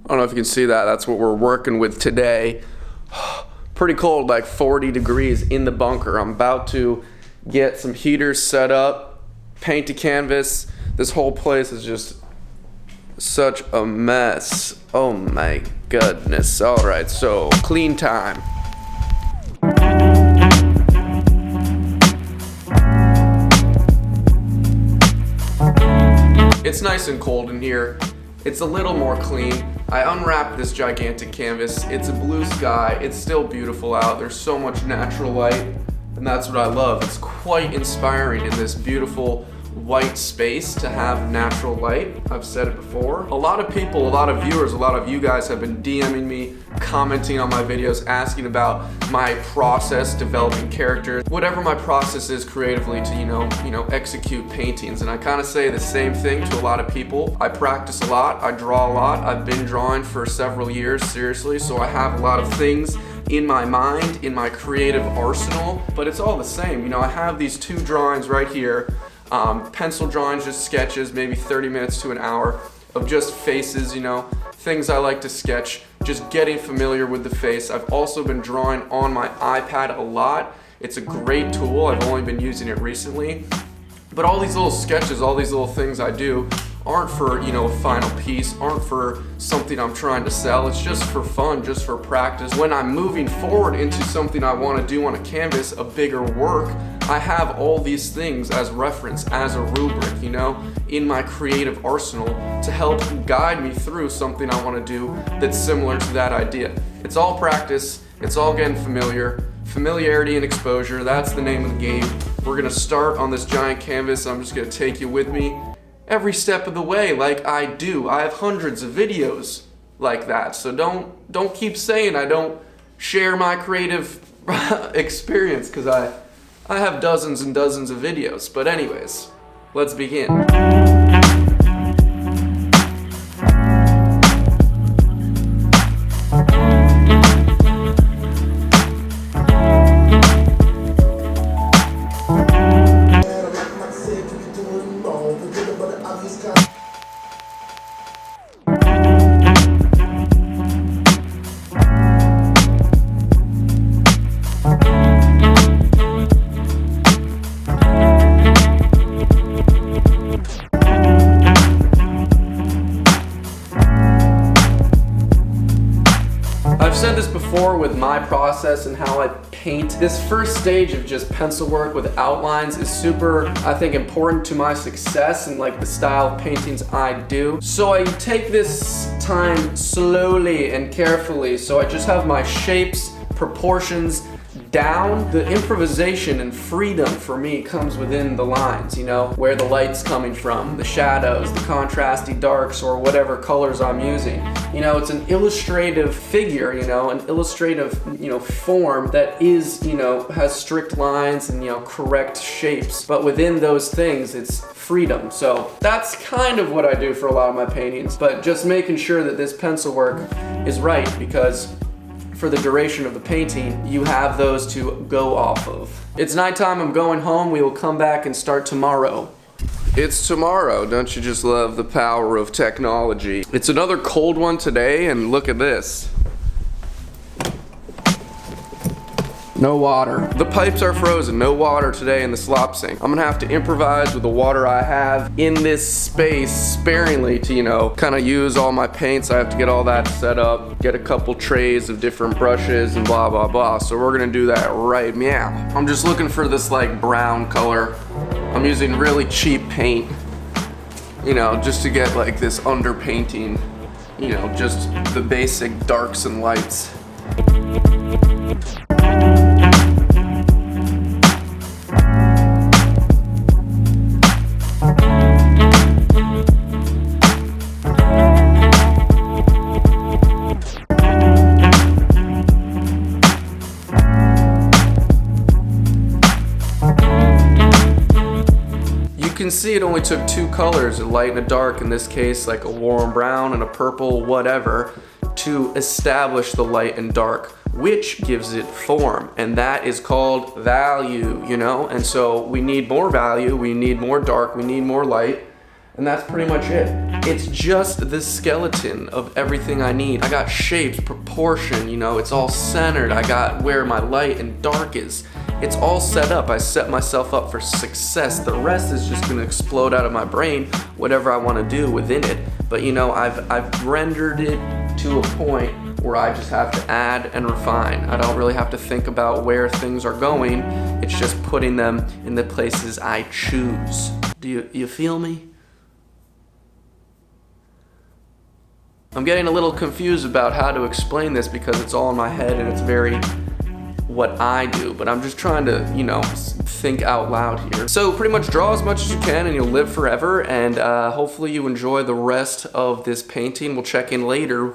I don't know if you can see that. That's what we're working with today. Pretty cold, like 40 degrees in the bunker. I'm about to get some heaters set up, paint a canvas. This whole place is just such a mess. Oh my goodness. All right, so clean time. It's nice and cold in here. It's a little more clean. I unwrapped this gigantic canvas. It's a blue sky. It's still beautiful out. There's so much natural light, and that's what I love. It's quite inspiring in this beautiful white space to have natural light. I've said it before. A lot of people, a lot of viewers, a lot of you guys have been DMing me, commenting on my videos, asking about my process developing characters, whatever my process is creatively to, you know, execute paintings. And I kind of say the same thing to a lot of people. I practice a lot, I draw a lot. I've been drawing for several years, seriously, so I have a lot of things in my mind, in my creative arsenal, but it's all the same. You know, I have these two drawings right here. Pencil drawings, just sketches, maybe 30 minutes to an hour of just faces, you know, things I like to sketch, just getting familiar with the face. I've also been drawing on my iPad a lot. It's a great tool. I've only been using it recently. But all these little sketches, all these little things I do aren't for, you know, a final piece, aren't for something I'm trying to sell. It's just for fun, just for practice. When I'm moving forward into something I want to do on a canvas, a bigger work, I have all these things as reference, as a rubric, you know, in my creative arsenal to help guide me through something I want to do that's similar to that idea. It's all practice, it's all getting familiar. Familiarity and exposure, that's the name of the game. We're gonna start on this giant canvas. I'm just gonna take you with me every step of the way like I do. I have hundreds of videos like that, so don't keep saying I don't share my creative experience, because I have dozens and dozens of videos. But anyways, let's begin. I've said this before with my process and how I paint. This first stage of just pencil work with outlines is super, I think, important to my success and like the style of paintings I do. So I take this time slowly and carefully. So I just have my shapes, proportions down. The improvisation and freedom for me comes within the lines, you know, where the light's coming from, the shadows, the contrasty darks, or whatever colors I'm using. You know, it's an illustrative figure, you know, an illustrative, you know, form that is, you know, has strict lines and, you know, correct shapes. But within those things, it's freedom. So that's kind of what I do for a lot of my paintings, but just making sure that this pencil work is right, because for the duration of the painting, you have those to go off of. It's nighttime, I'm going home. We will come back and start tomorrow. It's tomorrow. Don't you just love the power of technology? It's another cold one today, and look at this. No water. The pipes are frozen. No water today in the slop sink. I'm gonna have to improvise with the water I have in this space sparingly to, you know, kind of use all my paints. I have to get all that set up, get a couple trays of different brushes and blah, blah, blah. So we're gonna do that right meow. I'm just looking for this like brown color. I'm using really cheap paint, you know, just to get like this underpainting, you know, just the basic darks and lights. You can see it only took two colors, a light and a dark, in this case like a warm brown and a purple, whatever, to establish the light and dark, which gives it form, and that is called value, you know? And so we need more value, we need more dark, we need more light, and that's pretty much it. It's just the skeleton of everything I need. I got shapes, proportion, you know, it's all centered. I got where my light and dark is. It's all set up. I set myself up for success. The rest is just gonna explode out of my brain, whatever I wanna do within it. But you know, I've rendered it to a point where I just have to add and refine. I don't really have to think about where things are going. It's just putting them in the places I choose. Do you feel me? I'm getting a little confused about how to explain this because it's all in my head and it's very what I do, but I'm just trying to, you know, think out loud here. So pretty much draw as much as you can and you'll live forever, and hopefully you enjoy the rest of this painting. We'll check in later.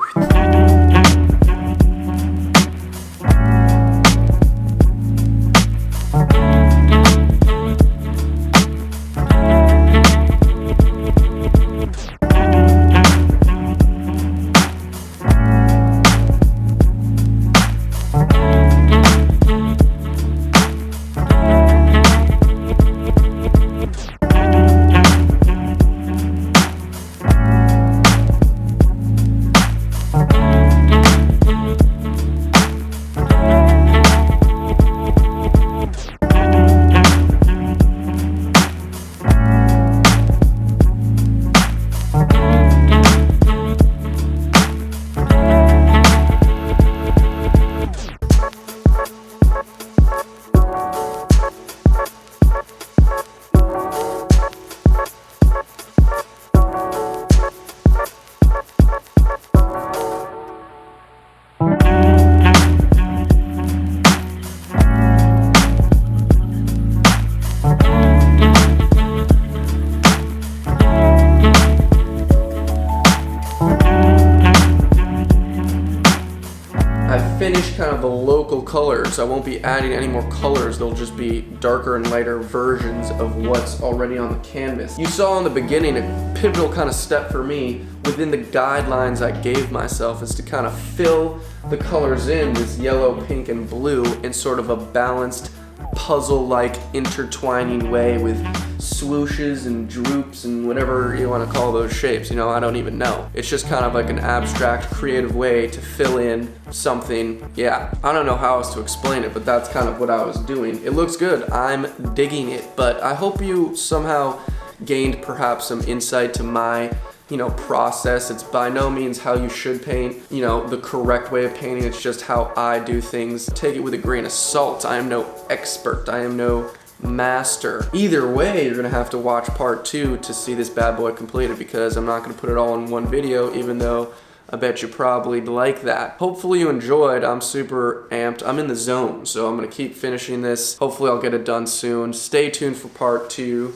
Finish kind of the local colors. I won't be adding any more colors. They'll just be darker and lighter versions of what's already on the canvas. You saw in the beginning a pivotal kind of step for me within the guidelines I gave myself is to kind of fill the colors in, this yellow, pink, and blue, in sort of a balanced puzzle-like intertwining way with swooshes and droops and whatever you want to call those shapes. You know, I don't even know. It's just kind of like an abstract, creative way to fill in something. Yeah, I don't know how else to explain it, but that's kind of what I was doing. It looks good. I'm digging it, but I hope you somehow gained perhaps some insight to my, you know, process. It's by no means how you should paint, you know, the correct way of painting. It's just how I do things. Take it with a grain of salt. I am no expert. I am no master. Either way, you're gonna have to watch part 2 to see this bad boy completed, because I'm not gonna put it all in one video, even though I bet you probably like that. Hopefully you enjoyed. I'm super amped. I'm in the zone, so I'm gonna keep finishing this. Hopefully I'll get it done soon. Stay tuned for part 2.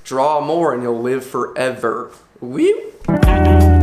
Draw more and you'll live forever. Woo!